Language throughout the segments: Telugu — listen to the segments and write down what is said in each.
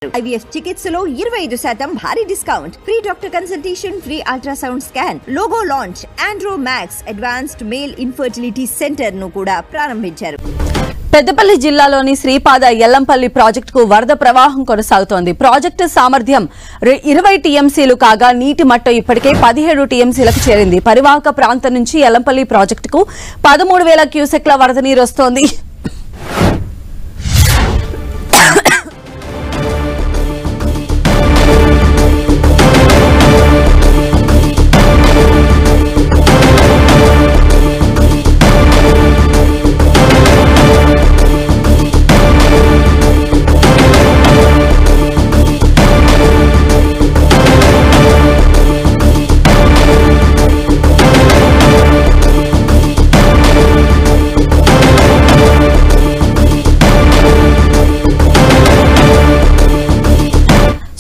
IVF చికిత్సలో 25% భారీ discount, free doctor consultation, free ultrasound scan, logo launch, Andro max advanced male infertility centre ను కూడా ప్రారంభించారు. పెద్దపల్లి జిల్లాలోని శ్రీపాద ఎల్లంపల్లి ప్రాజెక్టుకు వరద ప్రవాహం కొనసాగుతోంది. ప్రాజెక్టు సామర్థ్యం 20 టీఎంసీలు కాగా నీటి మట్టం ఇప్పటికే 17 టీఎంసీలకు చేరింది. పరివాహక ప్రాంతం నుంచి ఎల్లంపల్లి ప్రాజెక్టుకు 13,000 క్యూసెక్ల వరద నీరు వస్తోంది.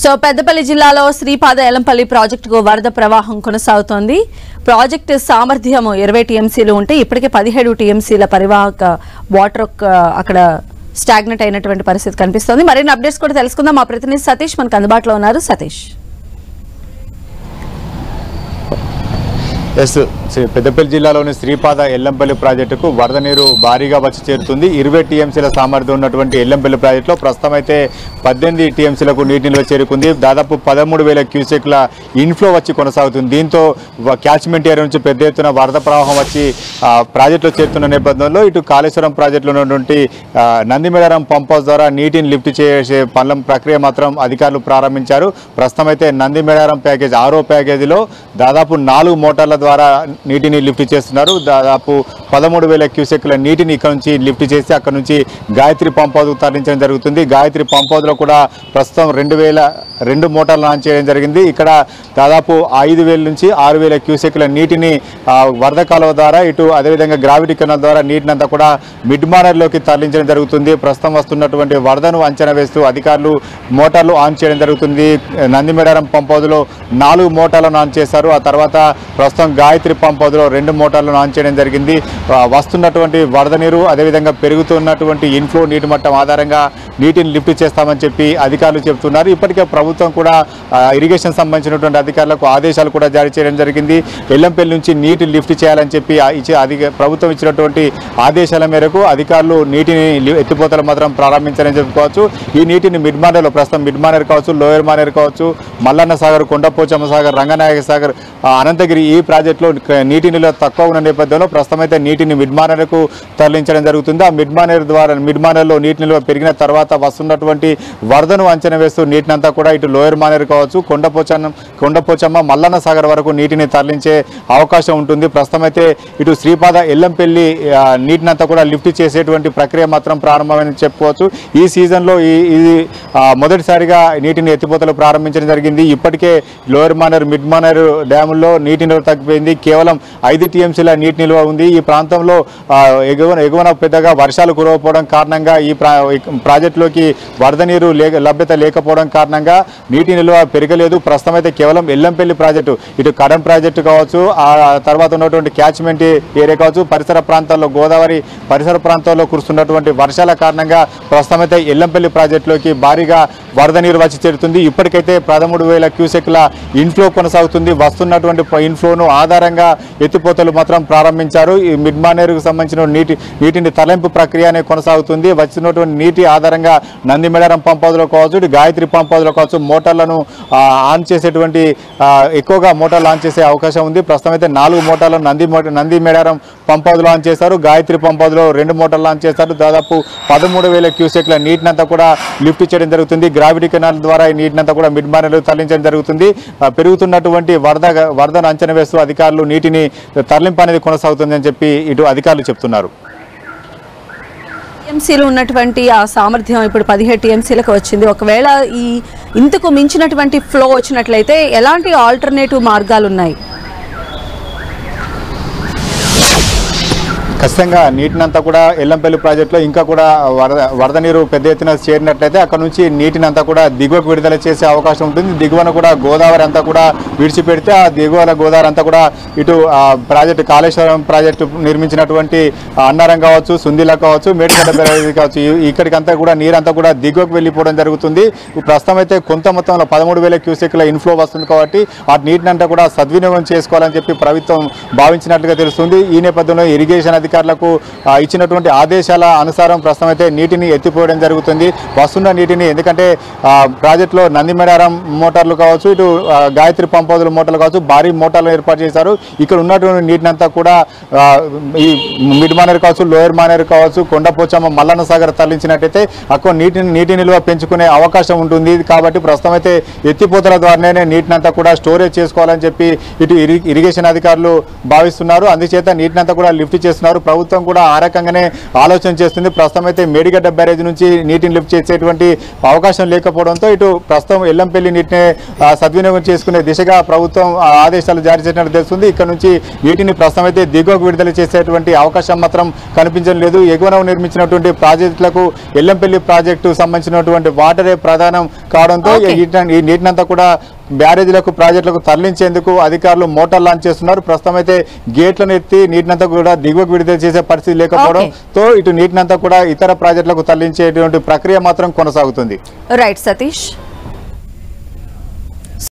సో పెద్దపల్లి జిల్లాలో శ్రీపాద ఎల్లంపల్లి ప్రాజెక్టుకు వరద ప్రవాహం కొనసాగుతోంది. ప్రాజెక్టు సామర్థ్యం 20 టీఎంసీలు ఉంటే ఇప్పటికే 17 టీఎంసీల పరివాహక వాటర్ అక్కడ స్టాగ్నెట్ అయినటువంటి పరిస్థితి కనిపిస్తోంది. మరిన్ని అప్డేట్స్ కూడా తెలుసుకుందాం. మా ప్రతినిధి సతీష్ మనకు అందుబాటులో ఉన్నారు. సతీష్, పెద్దపల్లి జిల్లాలోని శ్రీపాద ఎల్లంపల్లి ప్రాజెక్టుకు వరద నీరు భారీగా వచ్చి చేరుతుంది. 20 టీఎంసీల సామర్థ్యం ఉన్నటువంటి ఎల్లంపల్లి ప్రాజెక్టులో ప్రస్తుతం అయితే 18 టీఎంసీలకు నీటి నిల్వ చేరుకుంది. దాదాపు 13,000 క్యూసెక్ల ఇన్ఫ్లో వచ్చి కొనసాగుతుంది. దీంతో క్యాచ్మెంట్ ఏరియా నుంచి పెద్ద ఎత్తున వరద ప్రవాహం వచ్చి ప్రాజెక్టులో చేరుతున్న నేపథ్యంలో ఇటు కాళేశ్వరం ప్రాజెక్టులో ఉన్నటువంటి నందిమేడారం పంప్ హౌస్ ద్వారా నీటిని లిఫ్ట్ చేసే పనుల ప్రక్రియ మాత్రం అధికారులు ప్రారంభించారు. ప్రస్తుతం అయితే నందిమేడారం ప్యాకేజ్ 6వ ప్యాకేజీలో దాదాపు 4 మోటార్ల ద్వారా నీటిని లిఫ్ట్ చేస్తున్నారు. దాదాపు 13,000 క్యూసెక్ల నీటిని ఇక్కడ నుంచి లిఫ్ట్ చేసి అక్కడ నుంచి గాయత్రి పంప్ హౌస్ తరలించడం జరుగుతుంది. గాయత్రి పంప్ హౌస్ లో కూడా ప్రస్తుతం 2 మోటార్లు లాంచ్ చేయడం జరిగింది. ఇక్కడ దాదాపు 5,000 నుంచి 6,000 క్యూసెక్ల నీటిని వరద కాలువ ద్వారా ఇటు అదేవిధంగా గ్రావిటీ కెనాల్ ద్వారా నీటిని అంతా కూడా మిడ్ మానర్లోకి తరలించడం జరుగుతుంది. ప్రస్తుతం వస్తున్నటువంటి వరదను అంచనా వేస్తూ అధికారులు మోటార్లు ఆన్ చేయడం జరుగుతుంది. నందిమేడారం పంప్ హౌస్ లో 4 మోటార్లను ఆన్ చేశారు. ఆ తర్వాత ప్రస్తుతం గాయత్రి పంప్ హౌస్ లో 2 మోటార్లను ఆన్ చేయడం జరిగింది. వస్తున్నటువంటి వరద నీరు అదేవిధంగా పెరుగుతున్నటువంటి ఇన్ఫ్లో నీటి మట్టం ఆధారంగా నీటిని లిఫ్ట్ చేస్తామని చెప్పి అధికారులు చెబుతున్నారు. ఇప్పటికే ప్రభుత్వం కూడా ఇరిగేషన్ సంబంధించినటువంటి అధికారులకు ఆదేశాలు కూడా జారీ చేయడం జరిగింది. ఎల్లంపల్లి నుంచి నీటి లిఫ్ట్ చేయాలని చెప్పి ప్రభుత్వం ఇచ్చినటువంటి ఆదేశాల మేరకు అధికారులు నీటిని ఎత్తిపోతలు మాత్రం ప్రారంభించారని చెప్పుకోవచ్చు. ఈ నీటిని మిడ్ మానేర్లో ప్రస్తుతం మిడ్ మానేర్ కావచ్చు, లోయర్ మానేర్ కావచ్చు, మల్లన్న సాగర్, కొండపోచమ్మ సాగర్, రంగనాయక సాగర్, అనంతగిరి ఈ ప్రాజెక్టులో నీటి నిల్వ తక్కువ ఉన్న నేపథ్యంలో ప్రస్తుతం అయితే నీటిని మిడ్ మానేర్కు తరలించడం జరుగుతుంది. ఆ మిడ్ మానేర్లో నీటి నిల్వ పెరిగిన తర్వాత వస్తున్నటువంటి వరదను అంచనా వేస్తూ నీటిని అంతా కూడా ఇటు లోయర్ మానేర్ కావచ్చు, కొండపోచమ్మ, మల్లన్న సాగర్ వరకు నీటిని తరలించే అవకాశం ఉంటుంది. ప్రస్తుతం అయితే ఇటు శ్రీపాద ఎల్లంపల్లి నీటిని అంతా కూడా లిఫ్ట్ చేసేటువంటి ప్రక్రియ మాత్రం ప్రారంభమని చెప్పుకోవచ్చు. ఈ సీజన్లో ఇది మొదటిసారిగా నీటిని ఎత్తిపోతలు ప్రారంభించడం జరిగింది. ఇప్పటికే లోయర్ మానేర్, మిడ్ మానేర్ డ్యాముల్లో నీటి నిల్వ తగ్గిపోయింది. కేవలం 5 టీఎంసీల నీటి నిల్వ ఉంది. ఈ ప్రాంతంలో ఎగువన పెద్దగా వర్షాలు కురవకపోవడం కారణంగా ఈ ప్రాజెక్టులోకి వరద నీరు లభ్యత లేకపోవడం కారణంగా నీటి నిల్వ పెరగలేదు. ప్రస్తుతం అయితే కేవలం ఎల్లంపల్లి ప్రాజెక్టు, ఇటు కడెం ప్రాజెక్టు కావచ్చు, ఆ తర్వాత ఉన్నటువంటి క్యాచ్మెంట్ ఏరియా కావచ్చు, పరిసర ప్రాంతాల్లో గోదావరి పరిసర ప్రాంతాల్లో కురుస్తున్నటువంటి వర్షాల కారణంగా ప్రస్తుతం అయితే ఎల్లంపల్లి ప్రాజెక్టులోకి భారీగా వరద నీరు వచ్చి చేరుతుంది. ఇప్పటికైతే 13,000 క్యూసెక్ల ఇన్ఫ్లో కొనసాగుతుంది. వస్తున్నటువంటి ఇన్ఫ్లోను ఆధారంగా ఎత్తిపోతలు మాత్రం ప్రారంభించారు. ఈ మిడ్ మానేరుకు సంబంధించిన నీటిని తరలింపు ప్రక్రియ కొనసాగుతుంది. వచ్చినటువంటి నీటి ఆధారంగా నందిమేడారం పంప్ హౌస్లో కావచ్చు, ఇటు గాయత్రి పంప్ హౌస్లో కావచ్చు మోటార్లను ఆన్ చేసేటువంటి ఎక్కువగా మోటార్లు ఆన్ చేసే అవకాశం ఉంది. ప్రస్తుతం అయితే 4 మోటార్లను నందిమేడారం పంప్ హౌస్లో ఆన్ చేశారు. గాయత్రి పంప్ హౌస్లో 2 మోటార్లు ఆన్ చేశారు. దాదాపు 13,000 క్యూసెక్ల నీటిని అంతా కూడా లిఫ్ట్ చేయడం జరుగుతుంది. గ్రావిటీ కెనాల్ ద్వారా ఈ నీటిని అంతా కూడా మిడ్ మానేర్లో తరలించడం జరుగుతుంది. పెరుగుతున్నటువంటి వరదను అంచనా వేస్తూ అధికారులు నీటిని తరలింపు అనేది కొనసాగుతుందని చెప్పి ఇటు అధికారులు చెప్తున్నారు. టీఎంసీలు ఉన్నటువంటి ఆ సామర్థ్యం ఇప్పుడు 17 టీఎంసీలకు వచ్చింది. ఒకవేళ ఇంతకు మించినటువంటి ఫ్లో వచ్చినట్లయితే ఎలాంటి ఆల్టర్నేటివ్ మార్గాలు ఉన్నాయి? ఖచ్చితంగా నీటినంతా కూడా ఎల్లంపల్లి ప్రాజెక్టులో ఇంకా కూడా వరద నీరు పెద్ద ఎత్తున చేరినట్లయితే అక్కడ నుంచి నీటినంతా కూడా దిగువకు విడుదల చేసే అవకాశం ఉంటుంది. దిగువన కూడా గోదావరి అంతా కూడా విడిచిపెడితే ఆ దిగువన గోదావరి అంతా కూడా ఇటు ప్రాజెక్టు కాళేశ్వరం ప్రాజెక్టు నిర్మించినటువంటి అన్నారం కావచ్చు, సుందిలా కావచ్చు, మేడిగడ్డ బ్యారేజీ కావచ్చు, ఇక్కడికంతా కూడా నీరంతా కూడా దిగువకు వెళ్ళిపోవడం జరుగుతుంది. ప్రస్తుతం అయితే కొంత మొత్తంలో 13,000 క్యూసెక్ల ఇన్ఫ్లో వస్తుంది కాబట్టి ఆ నీటినంతా కూడా సద్వినియోగం చేసుకోవాలని చెప్పి ప్రభుత్వం భావించినట్లుగా తెలుస్తుంది. ఈ నేపథ్యంలో ఇరిగేషన్ అధికారులకు ఇచ్చినటువంటి ఆదేశాల అనుసారం ప్రస్తుతం అయితే నీటిని ఎత్తిపోయడం జరుగుతుంది. వస్తున్న నీటిని ఎందుకంటే ప్రాజెక్టులో నందిమేడారం మోటార్లు కావచ్చు, ఇటు గాయత్రి పంప్ హౌజుల మోటార్లు కావచ్చు, భారీ మోటార్లు ఏర్పాటు చేశారు. ఇక్కడ ఉన్నటువంటి నీటినంతా కూడా ఈ మిడ్ మానేరు కావచ్చు, లోయర్ మానేరు కావచ్చు, కొండపోచమ్మ, మల్లన్న సాగర్ తరలించినట్టయితే అక్కడ నీటి నిల్వ పెంచుకునే అవకాశం ఉంటుంది. కాబట్టి ప్రస్తుతం అయితే ఎత్తిపోతల ద్వారానే నీటినంతా కూడా స్టోరేజ్ చేసుకోవాలని చెప్పి ఇటు ఇరిగేషన్ అధికారులు భావిస్తున్నారు. అందుచేత నీటినంతా కూడా లిఫ్ట్ చేస్తున్నారు. ప్రభుత్వం కూడా ఆ రకంగానే ఆలోచన చేస్తుంది. ప్రస్తుతం అయితే మేడిగడ్డ బ్యారేజ్ నుంచి నీటిని లిఫ్ట్ చేసేటువంటి అవకాశం లేకపోవడంతో ఇటు ప్రస్తుతం ఎల్లంపల్లి నీటిని సద్వినియోగం చేసుకునే దిశగా ప్రభుత్వం ఆదేశాలు జారీ చేసినట్టు తెలుస్తుంది. ఇక్కడ నుంచి నీటిని ప్రస్తుతం అయితే దిగువకు విడుదల చేసేటువంటి అవకాశం మాత్రం కనిపించడం లేదు. ఎగువన నిర్మించినటువంటి ప్రాజెక్టులకు ఎల్లంపల్లి ప్రాజెక్టు సంబంధించినటువంటి వాటరే ప్రధానం కావడంతో ఈ నీటినంతా కూడా బ్యారేజీలకు, ప్రాజెక్టులకు తరలించేందుకు అధికారులు మోటార్ లాంచ్ చేస్తున్నారు. ప్రస్తుతం అయితే గేట్లను ఎత్తి నీటినంతా కూడా దిగువకు విడుదల చేసే పరిస్థితి లేకపోవడంతో ఇటు నీటినంతా కూడా ఇతర ప్రాజెక్టులకు తరలించేటువంటి ప్రక్రియ మాత్రం కొనసాగుతుంది. రైట్ సతీష్.